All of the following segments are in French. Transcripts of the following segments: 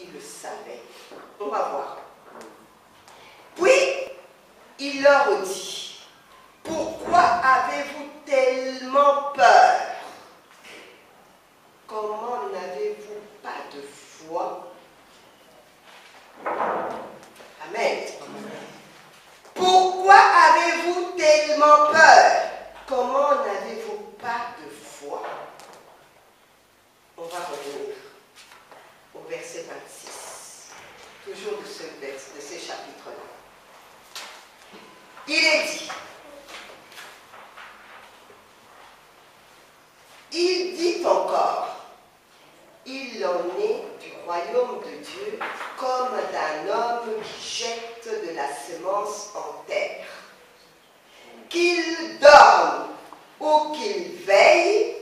il le savait. On va voir. Puis, il leur dit, pourquoi avez-vous tellement peur? Comment n'avez-vous pas de foi? Amen. Pourquoi avez-vous tellement peur? Comment n'avez-vous pas de foi? On va revenir au verset 26, toujours de ces chapitres-là. Il est dit, il dit encore, il en est du royaume de Dieu comme d'un homme qui jette de la semence en terre. Qu'il dorme ou qu'il veille,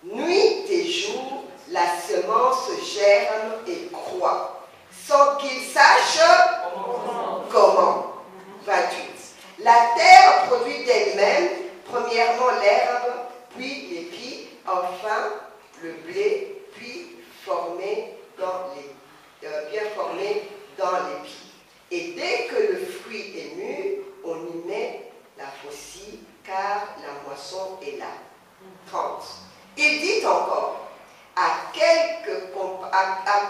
nuit et jour, la semence germe et croît, sans qu'il sache comment. 28. La terre produit d'elle-même, premièrement l'herbe, puis l'épi, enfin le blé, puis bien formé dans l'épi. Et dès que le fruit est mûr, on y met la faucille, car la moisson est là. 30. Il dit encore, à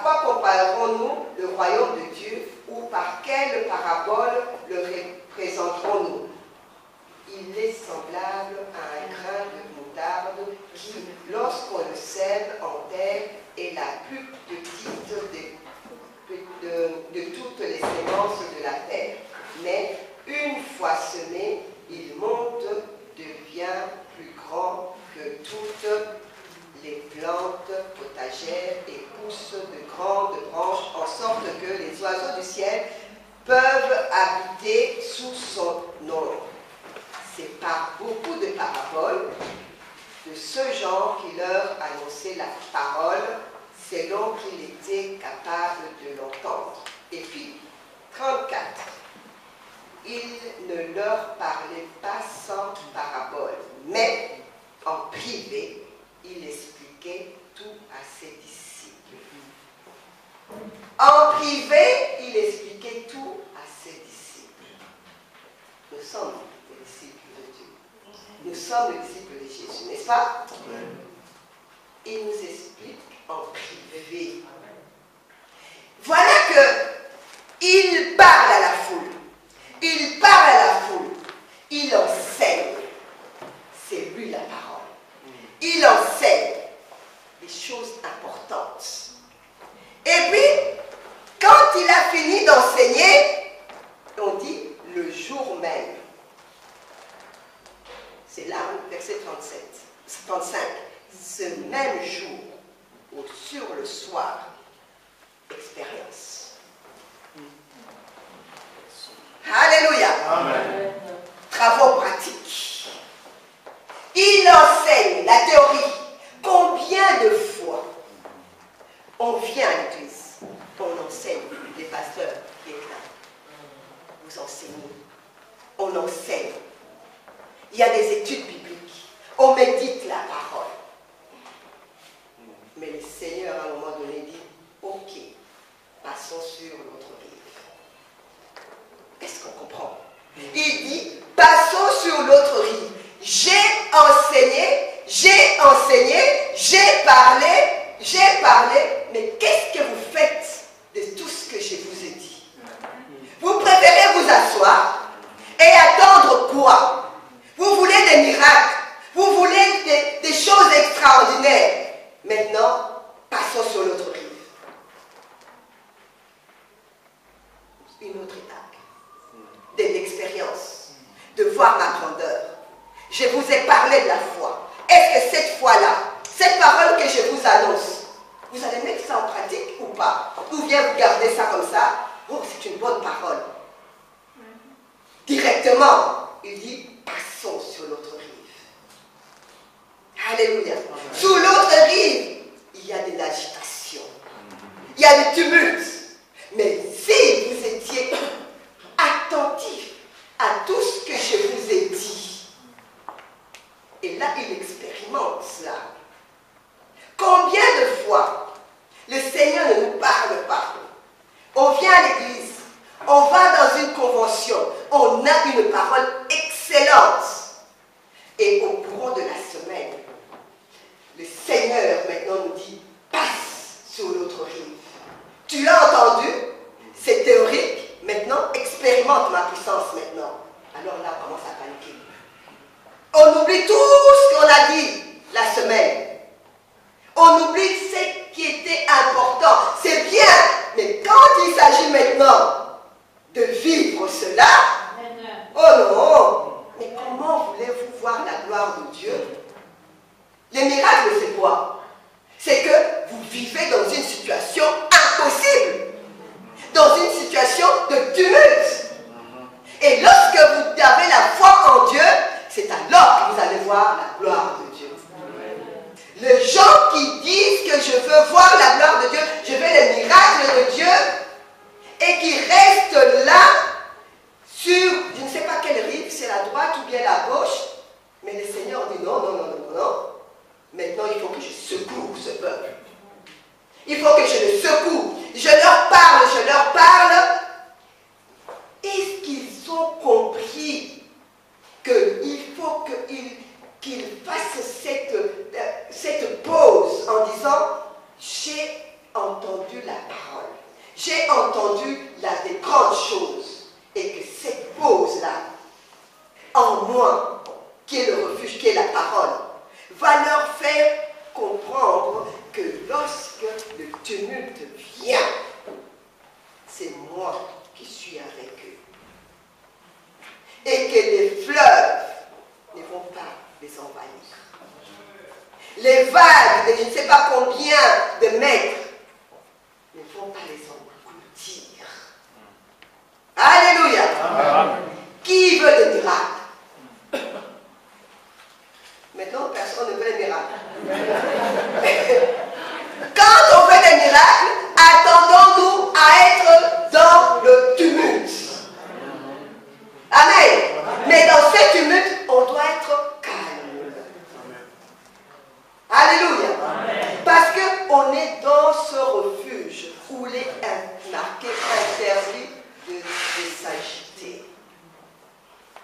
quoi comparerons-nous le royaume de Dieu, ou par quelle parabole le représenterons-nous? Il est semblable à un grain de moutarde qui, lorsqu'on le sème en terre, est la plus petite de toutes les semences de la terre. Mais une fois semé, il monte, devient plus grand que toutes les plantes potagères et pousse de grandes branches en sorte que les oiseaux du ciel peuvent habiter sous son ombre. C'est par beaucoup de paraboles de ce genre qu'il leur annonçait la parole selon qu'il était capable de l'entendre. Et puis, 34. Il ne leur parlait pas sans parabole, mais en privé, il expliquait tout à ses disciples. En privé, il expliquait tout à ses disciples. Nous sommes les disciples de Dieu. Nous sommes les disciples de Jésus, n'est-ce pas? Il nous explique en privé. Voilà que il parle à la foule. Il parle à la foule. Il enseigne. C'est lui la parole. Il enseigne des choses importantes. Et puis, quand il a fini d'enseigner, on dit le jour même. C'est là, verset 35. Ce même jour, ou sur le soir, expérience. Alléluia. Amen. Travaux pratiques. Il enseigne la théorie. Combien de fois on vient à l'église, on enseigne, les pasteurs qui est là, vous enseignez, on enseigne. Il y a des études bibliques, on médite la parole. Mais le Seigneur à un moment donné dit, ok, passons sur l'autre rive. Est-ce qu'on comprend? Il dit, passons sur l'autre rive. J'ai enseigné, j'ai parlé, mais qu'est-ce que vous faites de tout ce que je vous ai dit? Vous préférez vous asseoir et attendre quoi? Vous voulez des miracles, vous voulez des choses extraordinaires. Maintenant, passons sur l'autre rive. Une autre étape de l'expérience, de voir ma grandeur. Je vous ai parlé de la foi. Est-ce que cette foi-là, cette parole que je vous annonce, vous allez mettre ça en pratique ou pas? Ou bien vous gardez ça comme ça? Oh, c'est une bonne parole. Directement, il dit, passons sur l'autre rive. Alléluia. Sur l'autre rive, il y a de l'agitation. Il y a du tumulte. Mais si vous étiez attentif à tout ce que je vous ai dit, et là, il expérimente cela. Combien de fois le Seigneur ne nous parle pas On vient à l'église, on va dans une convention, on a une parole excellente. Et au courant de la semaine, le Seigneur maintenant nous dit, passe sur l'autre rive. Tu l'as entendu, c'est théorique, maintenant expérimente ma puissance maintenant. Alors là, on commence à paniquer. On oublie tout ce qu'on a dit la semaine. On oublie ce qui était important. C'est bien, mais quand il s'agit maintenant de vivre cela, oh non, mais comment voulez-vous voir la gloire de Dieu? Les miracles, c'est quoi? C'est que vous vivez dans une situation impossible, dans une situation de tumulte. Et lorsque vous avez la foi en Dieu, c'est alors que vous allez voir la gloire de Dieu. Les gens qui disent que je veux voir la gloire de Dieu, je veux les miracles de Dieu, et qui restent là, sur, je ne sais pas quelle rive, c'est la droite ou bien la gauche, mais le Seigneur dit non, non, non, non, non. Maintenant, il faut que je secoue ce peuple. Il faut que je le secoue. Je leur parle. Est-ce qu'ils ont compris qu'il faut qu'ils fassent cette pause en disant « J'ai entendu la parole, j'ai entendu des grandes choses, et que cette pause-là, en moi, qui est le refuge, qui est la parole, va leur faire comprendre que lorsque le tumulte vient, c'est moi qui suis avec eux. Et que les fleuves ne vont pas les envahir. Les vagues de je ne sais pas combien de mètres ne vont pas les engloutir. Alléluia. Amen. Qui veut des miracles? Maintenant, personne ne veut les miracles. Quand on veut des miracles, attendons-nous à être dans le tumulte. Amen. Mais dans ce tumulte, on doit être calme. Alléluia. Parce qu'on est dans ce refuge où il est marqué, interdit de s'agiter.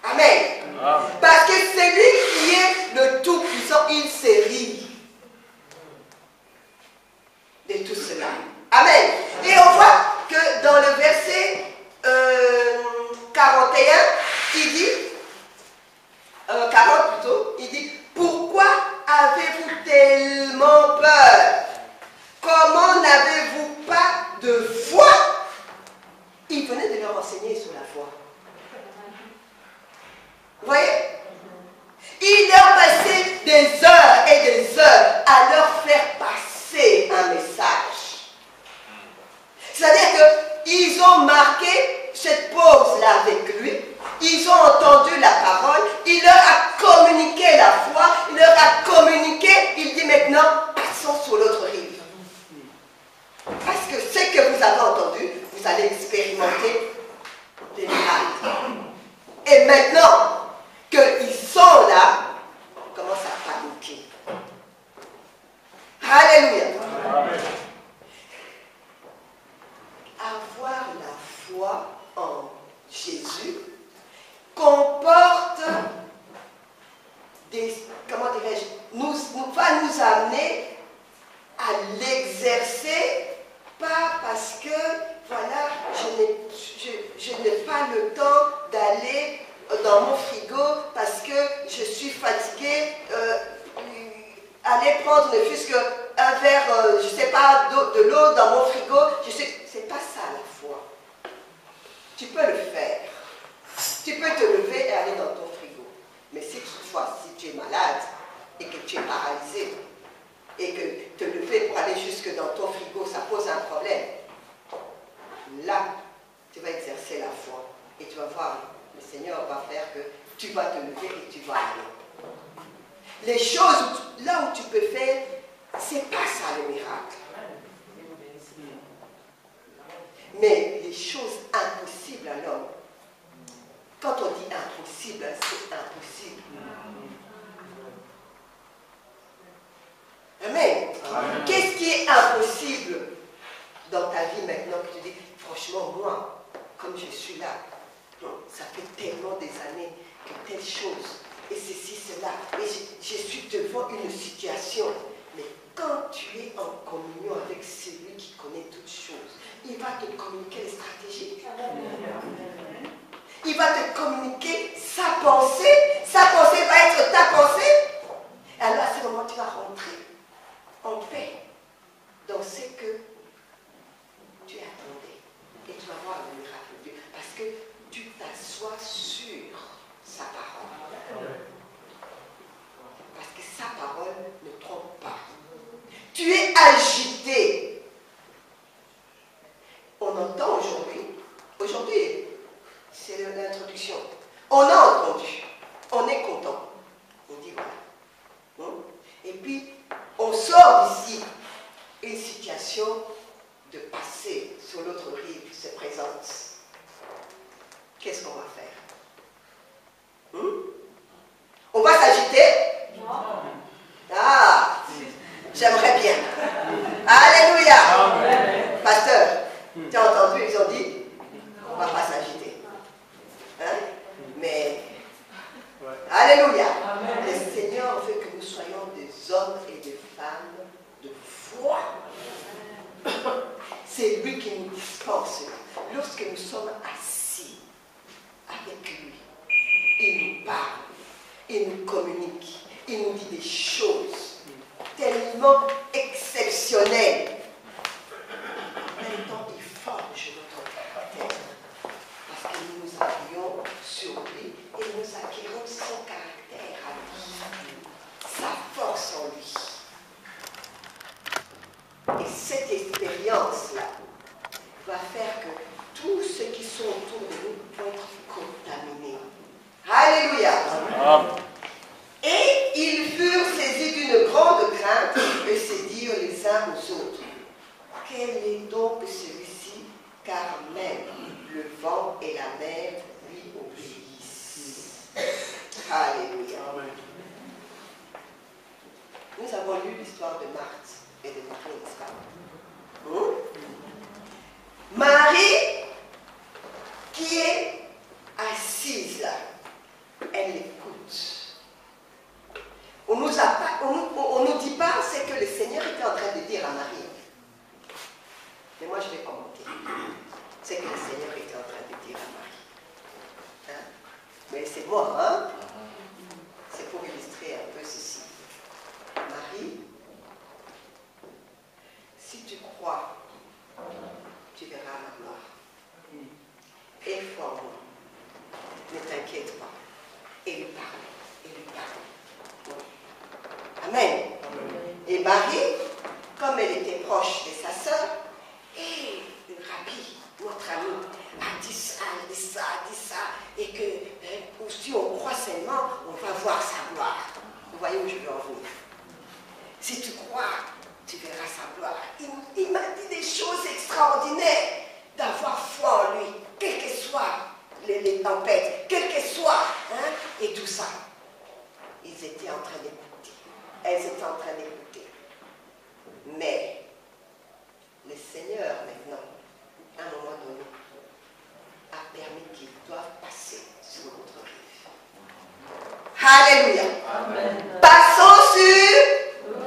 Amen. Parce que c'est lui qui est le Tout-Puissant, il se rit de tout cela. Amen. Et on voit que dans le verset 41, il dit, 40 plutôt, il dit, pourquoi avez-vous tellement peur? Comment n'avez-vous pas de foi? Il venait de leur enseigner sur la foi. Vous voyez? Il leur passait des heures et des heures à leur faire passer un message. C'est-à-dire qu'ils ont marqué cette pause-là avec lui, ils ont entendu la parole, il leur a communiqué la foi, il leur a communiqué, il dit maintenant, passons sur l'autre rive. Parce que ce que vous avez entendu, vous allez expérimenter des miracles. Et maintenant qu'ils sont là, on commence à paniquer. Alléluia. Amen. Avoir la foi en Jésus comporte des, comment dirais-je, va nous amener à l'exercer, pas parce que, voilà, je n'ai pas le temps d'aller dans mon frigo parce que je suis fatiguée, aller prendre ne fût-ce qu'un verre, je ne sais pas, de l'eau dans mon frigo, c'est pas ça la foi. Tu peux le faire. Tu peux te lever et aller dans ton frigo. Mais si toutefois, si tu es malade et que tu es paralysé et que te lever pour aller jusque dans ton frigo, ça pose un problème, là, tu vas exercer la foi et tu vas voir, le Seigneur va faire que tu vas te lever et tu vas aller. Les choses, là où tu peux faire, c'est pas ça le miracle. Mais les choses impossibles à l'homme, quand on dit impossible, c'est impossible. Amen. Qu'est-ce qui est impossible vie maintenant que tu dis, franchement, moi, comme je suis là, ça fait tellement des années que telle chose, et ceci, cela, et je suis devant une situation. Mais quand tu es en communion avec celui qui connaît toutes choses, il va te communiquer les stratégies. Il va te communiquer sa pensée. Sa pensée va être ta pensée. Et alors à ce moment, tu vas rentrer en paix dans ce que tu attendais. Et tu vas voir le miracle de Dieu. Parce que tu t'assois sur sa parole. Parce que sa parole ne trompe pas. Tu es agité. On entend aujourd'hui, c'est l'introduction. On a entendu, on est content. On dit voilà. Et puis, on sort d'ici. Une situation de passer sur l'autre rive se présente. Qu'est-ce qu'on va faire? On va s'agiter? Ah, j'aimerais bien. Alléluia. Amen. Pasteur, tu as entendu, ils ont dit, on ne va pas s'agiter. Hein? Mais, alléluia. Amen. Le Seigneur veut que nous soyons des hommes et des femmes de foi. C'est lui qui nous dispense. Lorsque nous sommes assis avec lui, il nous parle, il nous communique, il nous dit des choses tellement exceptionnelles. En même temps, il forge notre caractère. Parce que nous nous appuyons sur lui et nous acquérons son caractère à lui, sa force en lui. Et cette expérience-là va faire que tous ceux qui sont autour de nous vont être contaminés. Alléluia. Amen. Et ils furent saisis d'une grande crainte et se dirent les uns aux autres, quel est donc celui-ci, car même le vent et la mer lui obéissent. Alléluia. Amen. Nous avons lu l'histoire de Marthe et de Marie, n'est-ce pas? Marie, qui est assise là, elle écoute. On ne nous dit pas ce que le Seigneur était en train de dire à Marie. Mais moi, je vais commenter ce que le Seigneur était en train de dire à Marie. Hein? Mais c'est moi, hein? C'est pour illustrer un peu ceci. Marie, si tu crois, tu verras la gloire. Et foi-moi. Ne t'inquiète pas. Et lui parle. Et lui parle. Amen. Et Marie, comme elle était proche de sa sœur, et le rabbi, notre ami, a dit ça, et que si on croit seulement, on va voir sa gloire. Vous voyez où je veux en venir. Si tu crois, tu verras sa gloire. Il m'a dit des choses extraordinaires, d'avoir foi en lui, quelles que soient les tempêtes, quelles que soient, hein, et tout ça. Ils étaient en train d'écouter. Elles étaient en train d'écouter. Mais le Seigneur, maintenant, à un moment donné, a permis qu'ils doivent passer sur l'autre rive. Alléluia. Amen. Passons sur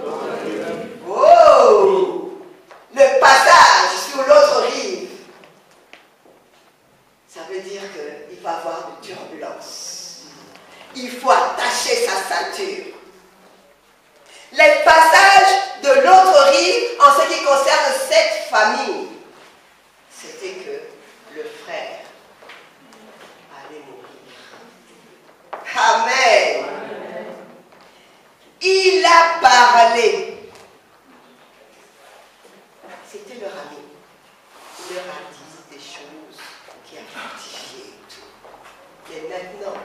l'autre rive. Oh! Le passage sur l'autre rive. Ça veut dire qu'il va y avoir de turbulences. Il faut attacher sa ceinture. Les passages de l'autre rive, en ce qui concerne cette famille, c'était que le frère allait mourir. Amen. Amen. Il a parlé. C'était leur ami. Il leur a dit des choses qui a fortifié tout. Et maintenant,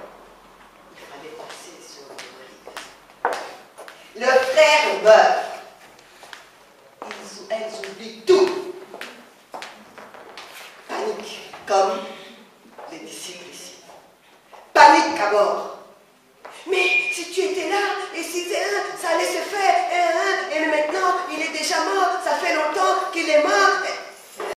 il fallait passer sur l'autre rive. Le frère meurt. Elles oublient tout. Panique, comme